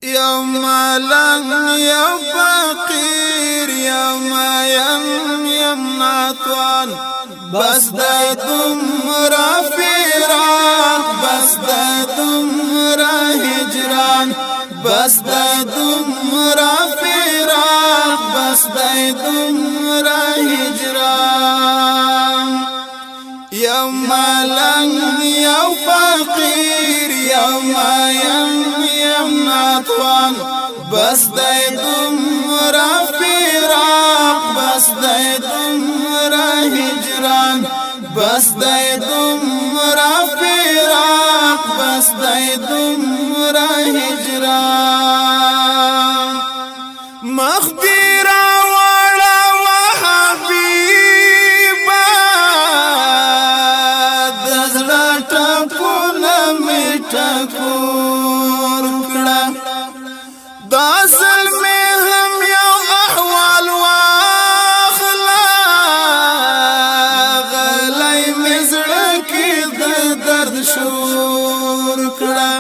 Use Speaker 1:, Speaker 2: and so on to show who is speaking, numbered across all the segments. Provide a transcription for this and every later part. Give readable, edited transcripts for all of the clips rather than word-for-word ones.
Speaker 1: يوم لن يوم فقير يوم ناتوان بس دادم را فراق بس دادم را هجران بس دادم را فراق بس دادم را هجران يوم لن يوم فقير يوم ناتوان بس دادم را فراق بس دادم را هجران بس دادم را فراق بس دادم را هجران مخدرا ولا وحبيبا دزلا ټکونه میټکور کړه داسل می هم یو احوال واخلا غلی می زړه کې د درد شور کړه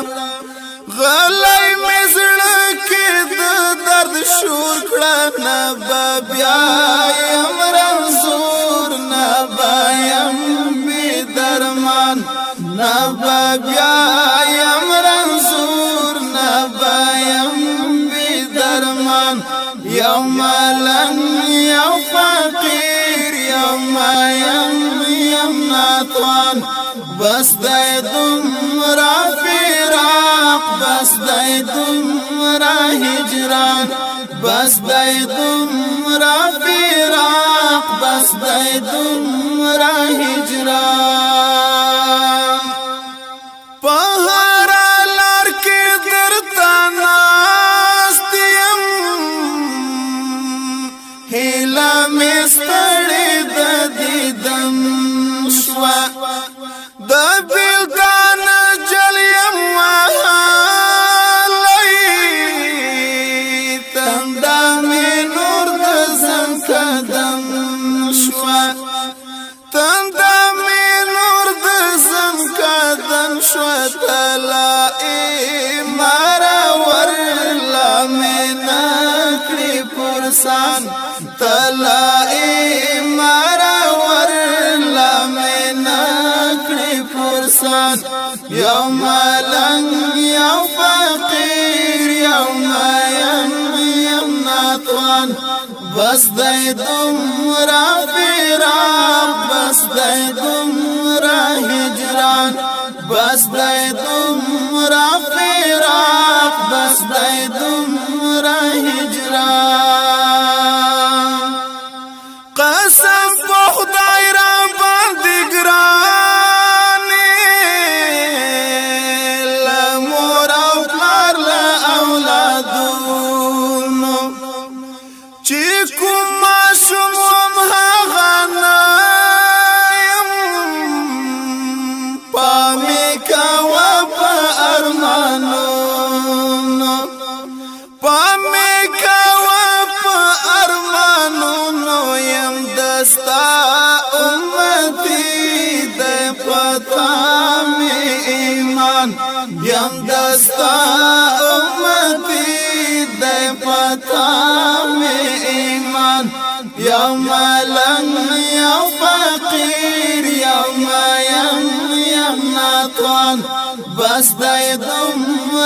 Speaker 1: غلی می زړه کې د درد شور کړه نه بیا یم رنځور نه یم بی درمان نه بیا یم رنځور نه یم بی درمان یوم لن یوم فقیر یوم ناتوان بس دادم را فراق بس دادم را هجران بس دادم را فراق بس دادم را هجران پهر لار کې درته ناست یم هیله مې ستړې د دیدن شوه د بیلتان جل یم وهلی تنده مې نور د ځان قدم شوه تنده مې نور د ځان قدم شوه طلایې ماره ورله مې نه کړې پرسان طلایې ماره ورله مې نه کړې پرسان یوم لن یوم فقیر یوم ناتوان بس دادم را فراق بس دادم را هجران بس دادم را فراق بس دادم را هجران قسم په خدای را باندې ګرانې له مور او پلار له اولادونو چې کوم ماشوم هم هغه نه یم پامې کوه په ارمانونو پامې کوه په ارمانونو یم دستا امتی د پتا مې ایمان یم دستا امتی د پتا مې ایمان یوم لن یوم فقیر یوم ناتوان بس دادم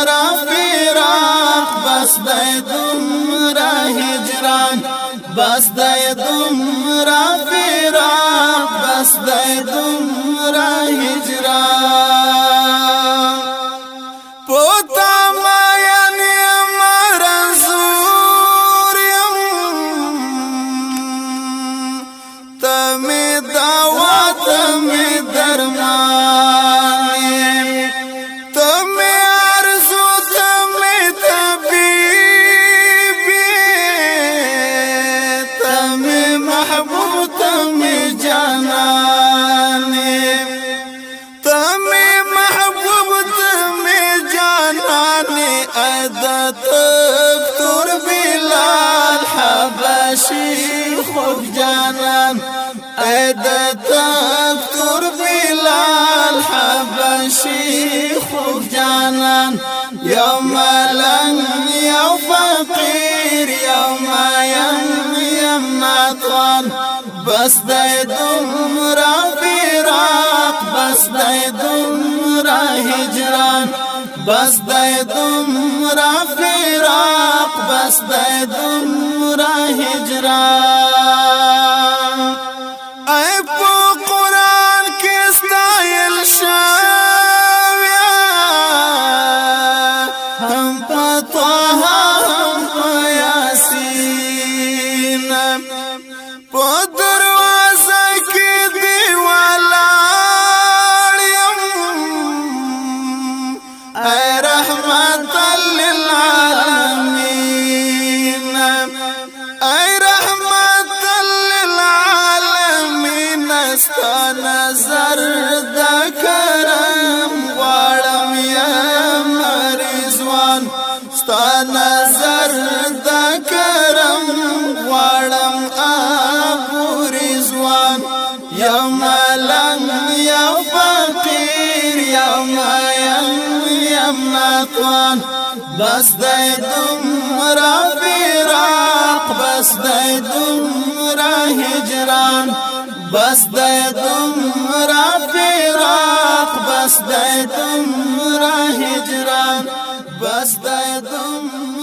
Speaker 1: را فراق بس دادم را هجران بس دادم را فراق بس دادم را هجران پوتا ماین یم رنځور یم تمې دوا تمې درمان تمې ارزو تمې طبیب تمې محبوب تمې جانان تمې محبوب تمې جانان عادت دکتور بلال حبشي خوب جانان عادت دکتور بلال حبشي خوب جانان يوم لن بس دای دومره فراق بس دای دومره هجران بس دای دومره فراق بس دای دومره هجران ای په قرآن کې ستایل شوی هم په طه هم په یاسین په دروازه کې دی ولاړ یم ای رحمت للعالمین ای رحمت للعالمین ستا نظر د کرم غواړم یم رضوان ستا نظر د کرم غواړم ابو رضوان یا ملنګ یا فقیر یا ناتوان بس دای دومره فراق بس دای دومره هجران بس دای دومره فراق بس دای دومره هجران بس دای دومره